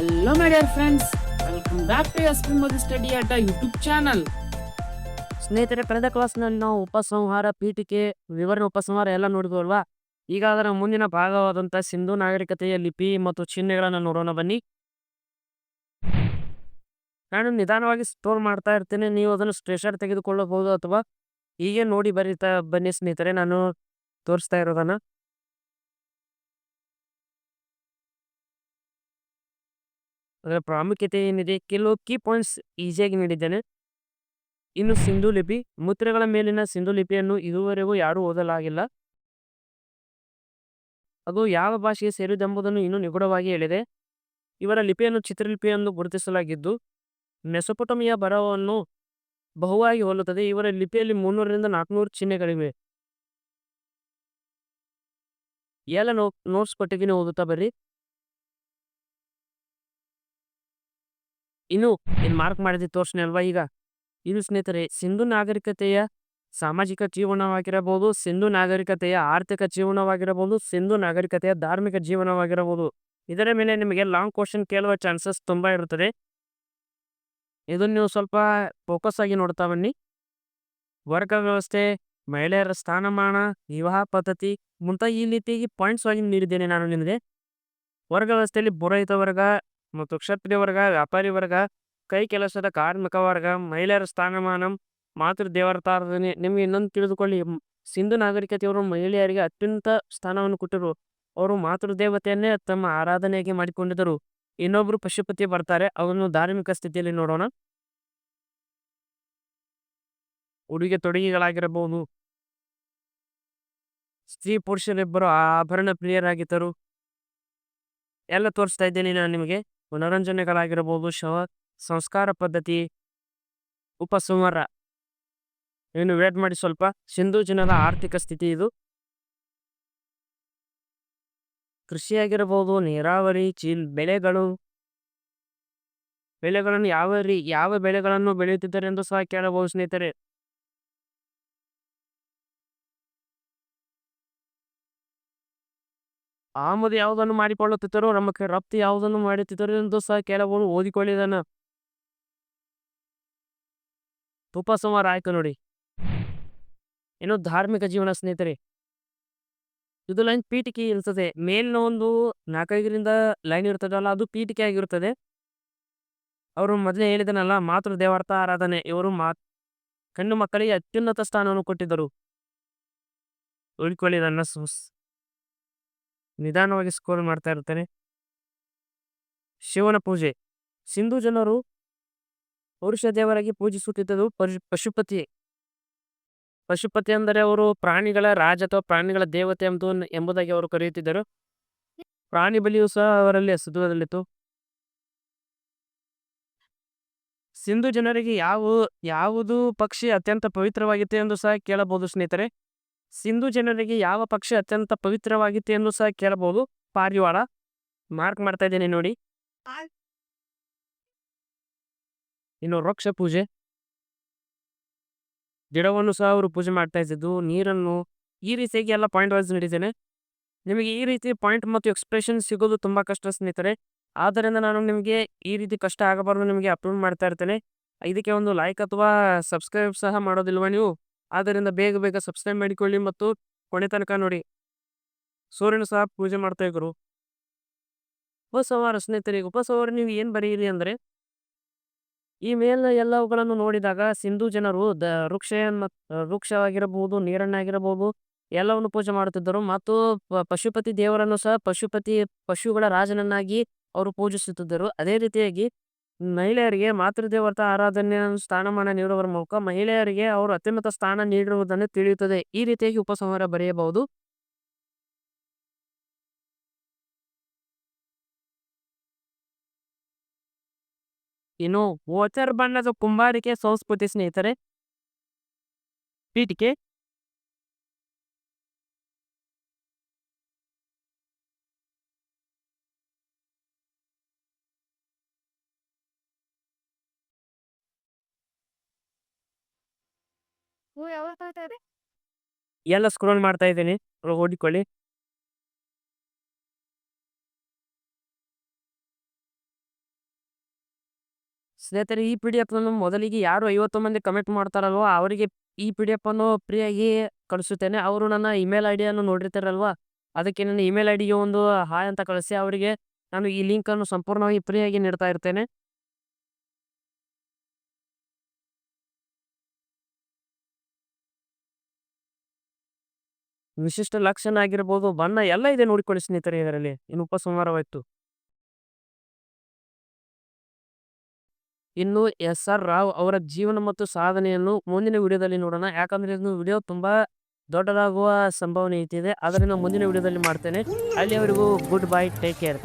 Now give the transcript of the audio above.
Hello, my dear friends. Welcome back to SP Modi Study at a YouTube channel. ಸ್ನೇಹಿತರೆ, ಕಳೆದ ಕ್ಲಾಸ್ನಲ್ಲಿ ನಾವು ಉಪಸಂಹಾರ, ಪೀಠಿಕೆ, ವಿವರಣೆ ಉಪಸಂಹಾರ ಎಲ್ಲ ನೋಡಿದ್ವಲ್ವಾ. ಈಗ ಅದರ ಮುಂದಿನ ಭಾಗವಾದಂಥ ಸಿಂಧು ನಾಗರಿಕತೆಯ ಲಿಪಿ ಮತ್ತು ಚಿಹ್ನೆಗಳನ್ನು ನೋಡೋಣ ಬನ್ನಿ. ನಾನು ನಿಧಾನವಾಗಿ ಸ್ಟೋರ್ ಮಾಡ್ತಾ ಇರ್ತೇನೆ, ನೀವು ಅದನ್ನು ಸ್ಕ್ರೀನ್‌ಶಾಟ್ ತೆಗೆದುಕೊಳ್ಳಬಹುದು ಅಥವಾ ಹೀಗೆ ನೋಡಿ ಬರೀತಾ ಬನ್ನಿ ಸ್ನೇಹಿತರೆ, ನಾನು ತೋರಿಸ್ತಾ ಇರೋದನ್ನ. ಅದರ ಪ್ರಾಮುಖ್ಯತೆ ಏನಿದೆ, ಕೆಲವು ಕೀ ಪಾಯಿಂಟ್ಸ್ ಈಸಿಯಾಗಿ ನೀಡಿದ್ದೇನೆ. ಇನ್ನು ಸಿಂಧು ಲಿಪಿ, ಮುದ್ರೆಗಳ ಮೇಲಿನ ಸಿಂಧು ಲಿಪಿಯನ್ನು ಇದುವರೆಗೂ ಯಾರೂ ಓದಲಾಗಿಲ್ಲ. ಅದು ಯಾವ ಭಾಷೆಗೆ ಸೇರಿದೆಂಬುದನ್ನು ಇನ್ನೂ ನಿಗೂಢವಾಗಿ ಹೇಳಿದೆ. ಇವರ ಲಿಪಿಯನ್ನು ಚಿತ್ರಲಿಪಿ ಎಂದು ಗುರುತಿಸಲಾಗಿದ್ದು, ಮೆಸೊಪೊಟಮಿಯ ಬರಹವನ್ನು ಬಹುವಾಗಿ ಹೋಲುತ್ತದೆ. ಇವರ ಲಿಪಿಯಲ್ಲಿ 300 ರಿಂದ 400 ಚಿಹ್ನೆಗಳಿವೆ. ಎಲ್ಲ ನೋಟ್ಸ್ ಕೊಟ್ಟಿದ್ದೀನಿ, ಓದುತ್ತಾ ಬರ್ರಿ. ಇನ್ನು ಮಾರ್ಕ್ ಮಾಡಿದ್ದು ತೋರಿಸ್ತೀನಿ ಅಲ್ವಾ. ಈಗ ಇದು ಸ್ನೇಹಿತರೆ, ಸಿಂಧು ನಾಗರಿಕತೆಯ ಸಾಮಾಜಿಕ ಜೀವನವಾಗಿರಬಹುದು, ಸಿಂಧು ನಾಗರಿಕತೆಯ ಆರ್ಥಿಕ ಜೀವನವಾಗಿರಬಹುದು, ಸಿಂಧು ನಾಗರಿಕತೆಯ ಧಾರ್ಮಿಕ ಜೀವನವಾಗಿರಬಹುದು. ಇದರ ಮೇಲೆ ನಿಮಗೆ ಲಾಂಗ್ ಕ್ವಶನ್ ಕೇಳುವ ಚಾನ್ಸಸ್ ತುಂಬ ಇರುತ್ತದೆ. ಇದನ್ನು ನೀವು ಸ್ವಲ್ಪ ಫೋಕಸ್ ಆಗಿ ನೋಡ್ತಾ ಬನ್ನಿ. ವರ್ಗ ವ್ಯವಸ್ಥೆ, ಮಹಿಳೆಯರ ಸ್ಥಾನಮಾನ, ವಿವಾಹ ಪದ್ಧತಿ ಮುಂತಾದ ಈ ರೀತಿಯಾಗಿ ಪಾಯಿಂಟ್ಸ್ ಆಗಿ ನೀಡಿದ್ದೇನೆ ನಾನು ನಿಮಗೆ. ವರ್ಗ ವ್ಯವಸ್ಥೆಯಲ್ಲಿ ಪುರೋಹಿತ ವರ್ಗ ಮತ್ತು ಕ್ಷತ್ರಿಯ ವರ್ಗ, ವ್ಯಾಪಾರಿ ವರ್ಗ, ಕೈ ಕೆಲಸದ ಕಾರ್ಮಿಕ ವರ್ಗ, ಮಹಿಳೆಯರ ಸ್ಥಾನಮಾನ, ಮಾತೃ ದೇವತಾರಾಧನೆ. ನಿಮಗೆ ಇನ್ನೊಂದು ತಿಳಿದುಕೊಳ್ಳಿ, ಸಿಂಧು ನಾಗರಿಕತೆಯವರು ಮಹಿಳೆಯರಿಗೆ ಅತ್ಯಂತ ಸ್ಥಾನವನ್ನು ಕೊಟ್ಟರು. ಅವರು ಮಾತೃ ದೇವತೆಯನ್ನೇ ತಮ್ಮ ಆರಾಧನೆಯಾಗಿ ಮಾಡಿಕೊಂಡಿದ್ದರು. ಇನ್ನೊಬ್ರು ಪಶುಪತಿ ಬರ್ತಾರೆ, ಅವನು ಧಾರ್ಮಿಕ ಸ್ಥಿತಿಯಲ್ಲಿ ನೋಡೋಣ. ಉಡುಗೆ ತೊಡುಗೆಗಳಾಗಿರಬಹುದು, ಸ್ತ್ರೀ ಪುರುಷರಿಬ್ಬರು ಆಭರಣ ಪ್ರಿಯರಾಗಿದ್ದರು. ಎಲ್ಲ ತೋರಿಸ್ತಾ ಇದ್ದೇನೆ ನಾನು ನಿಮಗೆ. ಮನೋರಂಜನೆಗಳಾಗಿರಬಹುದು, ಸಂಸ್ಕಾರ ಪದ್ಧತಿ, ಉಪಸಂಹಾರ. ಇನ್ನು ವೇಟ್ ಮಾಡಿ ಸ್ವಲ್ಪ. ಸಿಂಧು ಜನರ ಆರ್ಥಿಕ ಸ್ಥಿತಿ ಇದು. ಕೃಷಿಯಾಗಿರಬಹುದು, ನೀರಾವರಿ, ಬೆಳೆಗಳನ್ನು ಯಾವ ಬೆಳೆಗಳನ್ನು ಬೆಳೆಯುತ್ತಿದ್ದಾರೆ ಎಂದು ಸಹ ಕೇಳಬಹುದು ಸ್ನೇಹಿತರೆ. ಆಮದು ಯಾವುದನ್ನು ಮಾಡಿಕೊಳ್ಳುತ್ತಿದ್ದರು, ನಮಗೆ ರಫ್ತು ಯಾವುದನ್ನು ಮಾಡುತ್ತಿದ್ದರು ಎಂದು ಸಹ ಕೇಳಬಹುದು. ಓದಿಕೊಳ್ಳಿ ಇದನ್ನು. ಉಪಸಂಹಾರ ಆಯ್ತು ನೋಡಿ. ಇನ್ನು ಧಾರ್ಮಿಕ ಜೀವನ ಸ್ನೇಹಿತರೆ, ಇದು ಲೈನ್ ಪೀಠಿಕೆ ಇರ್ತದೆ. ಮೇಲಿನ ಒಂದು 4-5ರಿಂದ ಲೈನ್ ಇರ್ತದಲ್ಲ, ಅದು ಪೀಠಿಕೆ ಆಗಿರುತ್ತದೆ. ಅವರು ಮೊದಲೇ ಹೇಳಿದನಲ್ಲ, ಮಾತೃ ದೇವತಾ ಆರಾಧನೆ. ಇವರು ಹೆಣ್ಣು ಮಕ್ಕಳಿಗೆ ಅತ್ಯುನ್ನತ ಸ್ಥಾನವನ್ನು ಕೊಟ್ಟಿದ್ದರು. ಉಳ್ಕೊಳ್ಳಿ ಇದನ್ನ. ನಿಧಾನವಾಗಿ ಸ್ಕೋರ್ ಮಾಡ್ತಾ ಇರ್ತೇನೆ. ಶಿವನ ಪೂಜೆ. ಸಿಂಧು ಜನರು ಪುರುಷ ದೇವರಾಗಿ ಪೂಜಿಸುತ್ತಿದ್ದರು ಪಶುಪತಿ. ಪಶುಪತಿ ಅಂದರೆ ಅವರು ಪ್ರಾಣಿಗಳ ರಾಜ ಅಥವಾ ಪ್ರಾಣಿಗಳ ದೇವತೆ ಎಂಬುದಾಗಿ ಅವರು ಕರೆಯುತ್ತಿದ್ದರು. ಪ್ರಾಣಿ ಬಲಿಯೂ ಸಹ ಅವರಲ್ಲಿ ಅಸ್ತಿತ್ವದಲ್ಲಿತ್ತು. ಸಿಂಧು ಜನರಿಗೆ ಯಾವುದು ಪಕ್ಷಿ ಅತ್ಯಂತ ಪವಿತ್ರವಾಗಿತ್ತು ಎಂದು ಸಹ ಕೇಳಬಹುದು ಸ್ನೇಹಿತರೆ. ಸಿಂಧು ಜನರಿಗೆ ಯಾವ ಪಕ್ಷಿ ಅತ್ಯಂತ ಪವಿತ್ರವಾಗಿತ್ತು ಎಂದು ಸಹ ಕೇಳಬಹುದು. ಪಾರಿವಾಳ. ಮಾರ್ಕ್ ಮಾಡ್ತಾ ಇದ್ದೇನೆ ನೋಡಿ. ಇನ್ನು ವೃಕ್ಷ ಪೂಜೆ. ಗಿಡವನ್ನು ಸಹ ಅವರು ಪೂಜೆ ಮಾಡ್ತಾ ಇದ್ದಿದ್ದು. ನೀರನ್ನು ಈ ರೀತಿಯಾಗಿ ಎಲ್ಲ ಪಾಯಿಂಟ್ ವೈಸ್ ನೀಡಿದ್ದೇನೆ. ನಿಮಗೆ ಈ ರೀತಿ ಪಾಯಿಂಟ್ ಮತ್ತು ಎಕ್ಸ್ಪ್ರೆಷನ್ ಸಿಗೋದು ತುಂಬ ಕಷ್ಟ ಸ್ನೇಹಿತರೆ. ಆದ್ದರಿಂದ ನಾನು ನಿಮಗೆ ಈ ರೀತಿ ಕಷ್ಟ ಆಗಬಾರ್ದು ನಿಮಗೆ ಅಪ್ಲೋಡ್ ಮಾಡ್ತಾ ಇರ್ತೇನೆ. ಇದಕ್ಕೆ ಒಂದು ಲೈಕ್ ಅಥವಾ ಸಬ್ಸ್ಕ್ರೈಬ್ ಸಹ ಮಾಡೋದಿಲ್ವ ನೀವು? ಆದ್ದರಿಂದ ಬೇಗ ಸಬ್ಸ್ಕ್ರೈಬ್ ಮಾಡಿಕೊಳ್ಳಿ ಮತ್ತು ಕೊನೆ ತನಕ ನೋಡಿ. ಸೂರ್ಯನ ಸಹ ಪೂಜೆ ಮಾಡ್ತಾ ಇದ್ರು. ಉಪಸಂಹಾರ ಸ್ನೇಹಿತರೆ, ಉಪಸಂಹಾರ ನೀವು ಏನು ಬರೆಯಿರಿ ಅಂದರೆ, ಈ ಮೇಲಿನ ಎಲ್ಲವುಗಳನ್ನು ನೋಡಿದಾಗ ಸಿಂಧು ಜನರು ವೃಕ್ಷವಾಗಿರಬಹುದು, ನೀರನ್ನಾಗಿರಬಹುದು, ಎಲ್ಲವನ್ನು ಪೂಜೆ ಮಾಡುತ್ತಿದ್ದರು. ಮತ್ತು ಪಶುಪತಿ ದೇವರನ್ನು ಸಹ ಪಶುಗಳ ರಾಜನನ್ನಾಗಿ ಅವರು ಪೂಜಿಸುತ್ತಿದ್ದರು. ಅದೇ ರೀತಿಯಾಗಿ ಮಹಿಳೆಯರಿಗೆ ಮಾತೃದೇವತಾ ಆರಾಧನೆಯ ಸ್ಥಾನಮಾನ ನೀಡುವ ಮೂಲಕ ಮಹಿಳೆಯರಿಗೆ ಅವರು ಅತ್ಯುನ್ನತ ಸ್ಥಾನ ನೀಡಿರುವುದನ್ನು ತಿಳಿಯುತ್ತದೆ. ಈ ರೀತಿಯಾಗಿ ಉಪಸಂಹಾರ ಬರೆಯಬಹುದು. ಇನ್ನು ಓಚರ್ ಬಣ್ಣದ ಕುಂಬಾರಿಕೆ ಸಂಸ್ಕೃತಿ ಸ್ನೇಹಿತರೆ. ಪೀಠಿಕೆ. ಎಲ್ಲ ಸ್ಕ್ರೋಲ್ ಮಾಡ್ತಾ ಇದ್ದೀನಿ, ಓದಿಕೊಳ್ಳಿ. ಸ್ನೇಹಿತರೆ, ಈ ಪಿ ಡಿ ಎಫ್ ಅನ್ನು ಮೊದಲಿಗೆ ಯಾರು 50 ಮಂದಿ ಕಮೆಂಟ್ ಮಾಡ್ತಾರಲ್ವ ಅವರಿಗೆ ಈ ಪಿ ಡಿ ಎಫ್ ಅನ್ನು ಫ್ರೀಯಾಗಿ ಕಳಿಸುತ್ತೇನೆ. ಅವರು ನನ್ನ ಇಮೇಲ್ ಐ ಡಿಯನ್ನು ನೋಡಿರ್ತಾರಲ್ವಾ, ಅದಕ್ಕೆ ನನ್ನ ಇಮೇಲ್ ಐ ಡಿಗೆ ಒಂದು ಹಾಯ್ ಅಂತ ಕಳಿಸಿ ಅವರಿಗೆ ನಾನು ಈ ಲಿಂಕನ್ನು ಸಂಪೂರ್ಣವಾಗಿ ಫ್ರೀಯಾಗಿ ನೀಡ್ತಾ ಇರ್ತೇನೆ. ವಿಶಿಷ್ಟ ಲಕ್ಷಣ ಆಗಿರ್ಬೋದು, ಬಣ್ಣ ಎಲ್ಲ ಇದೆ ನೋಡಿಕೊಳ್ಳಿ ಸ್ನೇಹಿತರೆ ಇದರಲ್ಲಿ. ಇನ್ನು ಉಪಸಂಹಾರವಾಯ್ತು. ಇನ್ನು ಎಸ್ ಆರ್ ರಾವ್ ಅವರ ಜೀವನ ಮತ್ತು ಸಾಧನೆಯನ್ನು ಮುಂದಿನ ವಿಡಿಯೋದಲ್ಲಿ ನೋಡೋಣ. ಯಾಕಂದ್ರೆ ಇದು ವಿಡಿಯೋ ತುಂಬಾ ದೊಡ್ಡದಾಗುವ ಸಂಭವನೀಯತೆ ಇದೆ. ಅದರಿಂದ ಮುಂದಿನ ವಿಡಿಯೋದಲ್ಲಿ ಮಾಡ್ತೇನೆ. ಅಲ್ಲಿಯವರೆಗೂ ಗುಡ್ ಬೈ, ಟೇಕ್ ಕೇರ್.